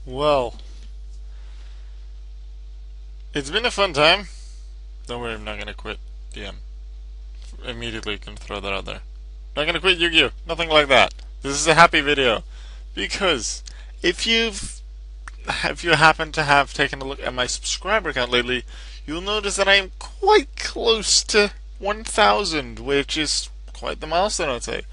Well, it's been a fun time. Don't worry, I'm not gonna quit DM. Immediately can throw that out there. Not gonna quit Yu-Gi-Oh! Nothing like that. This is a happy video. Because if you happen to have taken a look at my subscriber count lately, you'll notice that I am quite close to 1,000, which is quite the milestone, I'd say.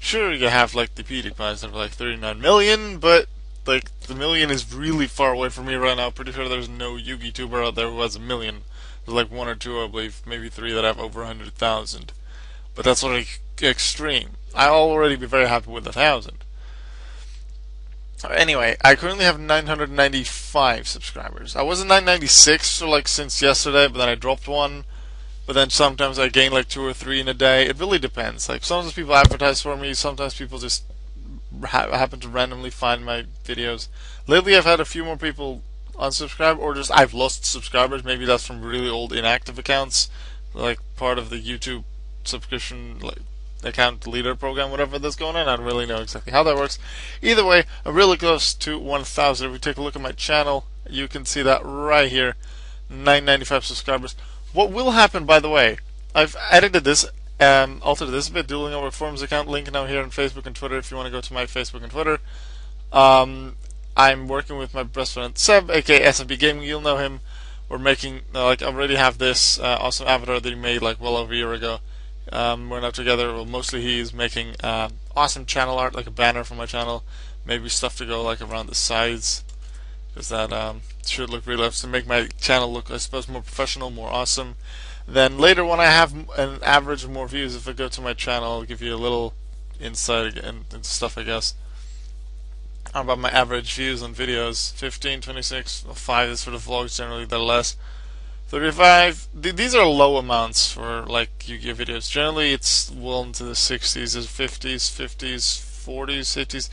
Sure, you have like the PewDiePies of like 39 million, but like the million is really far away from me right now. Pretty sure there's no Yugi tuber out there who has a million. There's like one or two, I believe, maybe three that have over 100,000. But that's like extreme. I'll already be very happy with 1,000. Anyway, I currently have 995 subscribers. I was at 996 for like since yesterday, but then I dropped one. But then sometimes I gain like two or three in a day. It really depends. Like sometimes people advertise for me, sometimes people just happen to randomly find my videos. Lately, I've had a few more people unsubscribe, or just I've lost subscribers. Maybe that's from really old inactive accounts, like part of the YouTube subscription like account leader program, whatever that's going on. I don't really know exactly how that works. Either way, I'm really close to 1,000. If we take a look at my channel, you can see that right here, 995 subscribers. What will happen, by the way, I've edited this and altered this a bit, dueling over forums account, link now here on Facebook and Twitter if you want to go to my Facebook and Twitter. I'm working with my best friend Seb, aka SMB Gaming, you'll know him. We're making, like, I already have this awesome avatar that he made like well over a year ago. We're now together, well, mostly he's making awesome channel art, like a banner for my channel, maybe stuff to go like around the sides, because that should look really nice to make my channel look, I suppose, more professional, more awesome. Then later, when I have an average of more views, if I go to my channel, I'll give you a little insight into stuff, I guess. How about my average views on videos? 15, 26, 5 is for the vlogs, generally they're less. 35, these are low amounts for like Yu-Gi-Oh videos. Generally it's well into the 60s, 50s, 40s, 50s.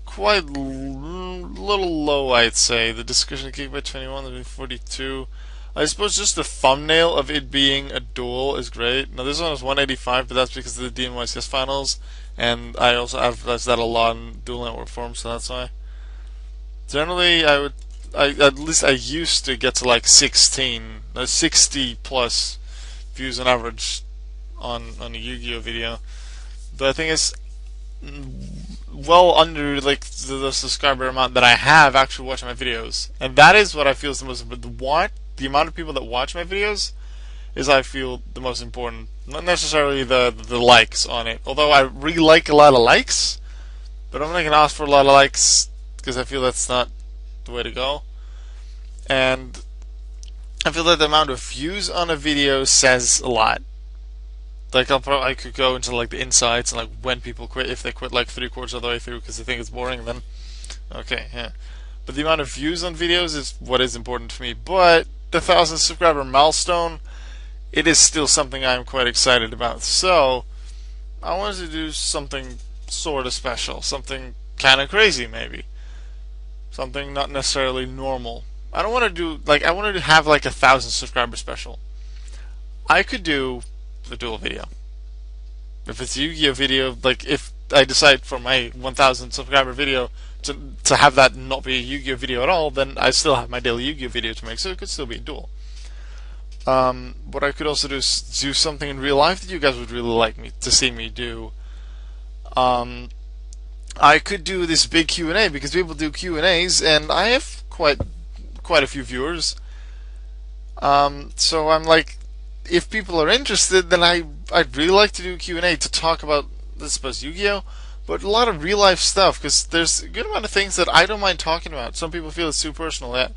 Quite little low, I'd say. The discussion kick by 21, that'd be 42. I suppose just the thumbnail of it being a duel is great. Now this one is 185, but that's because of the DNYCS finals, and I also advertise that a lot on Duel Network forums, so that's why. Generally, at least I used to get to like 60 plus views on average on a Yu-Gi-Oh video. But I think it's well under like the subscriber amount that I have actually watching my videos, and that is what I feel is the most important. The amount of people that watch my videos is, I feel, the most important. Not necessarily the likes on it, although I really like a lot of likes, but I'm not gonna ask for a lot of likes because I feel that's not the way to go. And I feel that the amount of views on a video says a lot. Like I could go into like the insights and like when people quit. If they quit like 3/4 of the way through because they think it's boring, then okay, yeah. But the amount of views on videos is what is important to me. But the 1,000 subscriber milestone, it is still something I'm quite excited about. So I wanted to do something sort of special, something kind of crazy, maybe, something not necessarily normal. I don't want to do like I wanted to have like 1,000 subscriber special. I could do the duel video. If it's a Yu-Gi-Oh video, like if I decide for my 1,000 subscriber video to have that not be a Yu-Gi-Oh video at all, then I still have my daily Yu-Gi-Oh video to make, so it could still be a duel. What I could also do is do something in real life that you guys would really like me to see me do. I could do this big Q&A because people do Q&As, and I have quite a few viewers. So I'm like, if people are interested, then I'd really like to do Q&A to talk about, I suppose, Yu-Gi-Oh, but a lot of real life stuff, because there's a good amount of things that I don't mind talking about. Some people feel it's too personal. Yeah.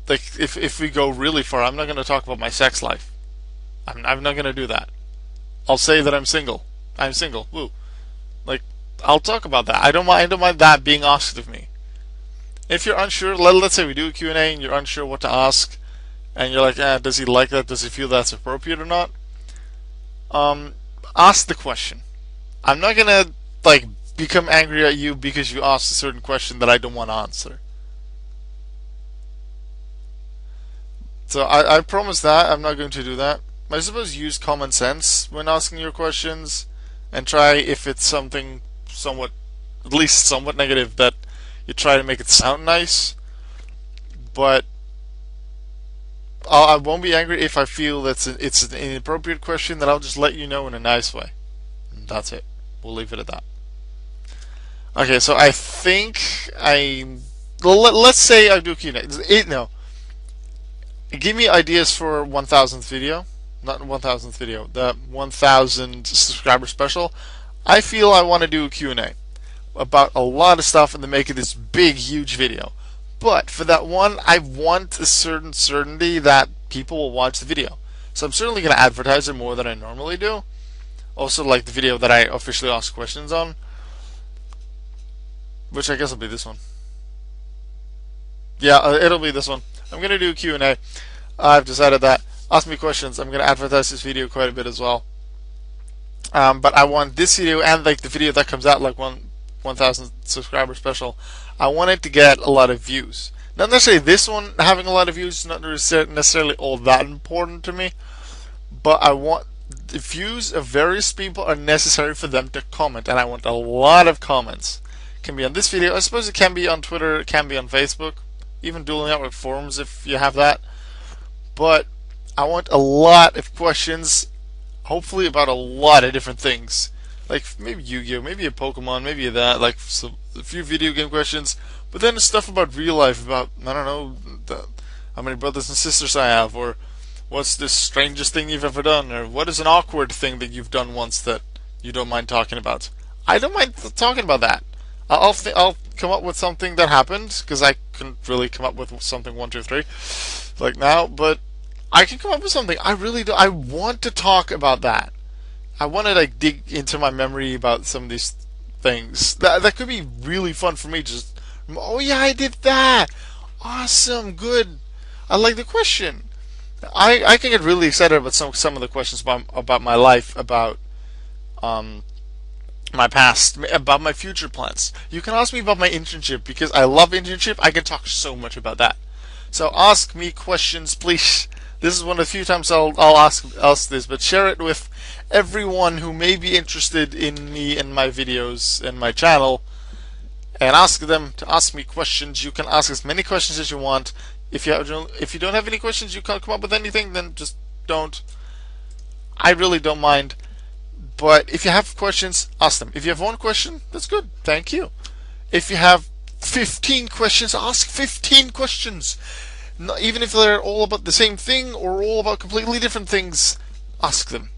Like if we go really far, I'm not going to talk about my sex life. I'm not going to do that. I'll say that I'm single. I'm single. Woo. Like I'll talk about that. I don't mind that being asked of me. If you're unsure, let's say we do a Q&A and you're unsure what to ask, and you're like, does he like that? Does he feel that's appropriate or not? Ask the question. I'm not gonna like become angry at you because you asked a certain question that I don't want to answer. So I promise that I'm not going to do that. I suppose use common sense when asking your questions, and try if it's something somewhat, at least somewhat negative, that you try to make it sound nice, but I won't be angry if I feel it's an inappropriate question. Then I'll just let you know in a nice way. And that's it. We'll leave it at that. Okay, so I think let's say I do Q&A. No, give me ideas for 1,000th video, not 1,000th video, the 1,000 subscriber special. I feel I want to do a Q&A about a lot of stuff and then make it this big, huge video. But for that one, I want a certain certainty that people will watch the video. So I'm certainly going to advertise it more than I normally do. Also, like the video that I officially ask questions on, which I guess will be this one. Yeah, it'll be this one. I'm going to do a Q&A. I've decided that. Ask me questions. I'm going to advertise this video quite a bit as well. But I want this video and like the video that comes out like 1,000 subscriber special, I want it to get a lot of views. Not necessarily this one having a lot of views, not necessarily all that important to me, but I want the views of various people are necessary for them to comment, and I want a lot of comments. It can be on this video, I suppose it can be on Twitter, it can be on Facebook, even dual network forums if you have that. But I want a lot of questions, hopefully about a lot of different things. Like maybe Yu-Gi-Oh, maybe a Pokemon, maybe that, like a few video game questions, but then stuff about real life, about, I don't know, how many brothers and sisters I have, or what's the strangest thing you've ever done, or what is an awkward thing that you've done once that you don't mind talking about. I don't mind talking about that. I'll come up with something that happened, because I couldn't really come up with something 1, 2, 3 like now, but I can come up with something. I really do. I want to talk about that. I want to like dig into my memory about some of these things. That could be really fun for me. Just, oh yeah, I did that. Awesome, good. I like the question. I can get really excited about some of the questions about my life, about my past, about my future plans. You can ask me about my internship because I love internship. I can talk so much about that. So ask me questions, please. This is one of the few times I'll ask this, but share it with everyone who may be interested in me and my videos and my channel, and ask them to ask me questions. You can ask as many questions as you want. If you don't have any questions, you can't come up with anything, then just don't. I really don't mind. But if you have questions, ask them. If you have one question, that's good. Thank you. If you have 15 questions, ask 15 questions. Even if they're all about the same thing or all about completely different things, ask them.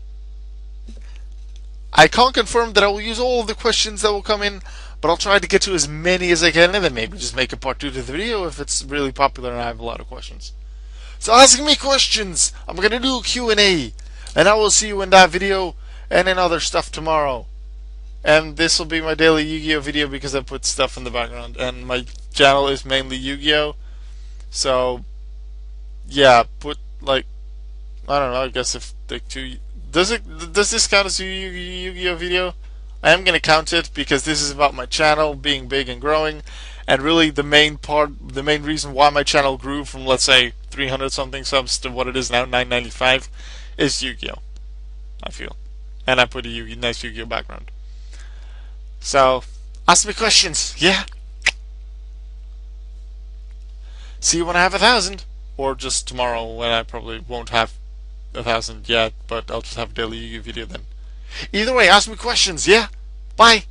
I can't confirm that I will use all of the questions that will come in, but I'll try to get to as many as I can, and then maybe just make a part 2 to the video if it's really popular and I have a lot of questions. So ask me questions. I'm going to do a Q&A, and I will see you in that video and in other stuff tomorrow. And this will be my daily Yu-Gi-Oh video because I put stuff in the background, and my channel is mainly Yu-Gi-Oh. So yeah, put like, I don't know, I guess if like 2, does this count as a Yu-Gi-Oh video? I am going to count it because this is about my channel being big and growing, and really the main reason why my channel grew from, let's say, 300 something subs to what it is now, 995, is Yu-Gi-Oh, I feel. And I put a nice Yu-Gi-Oh background. So ask me questions, yeah. See you when I have 1,000, or just tomorrow when I probably won't have 1,000 yet, but I'll just have a daily Yu-Gi-Oh video then. Either way, ask me questions, yeah? Bye!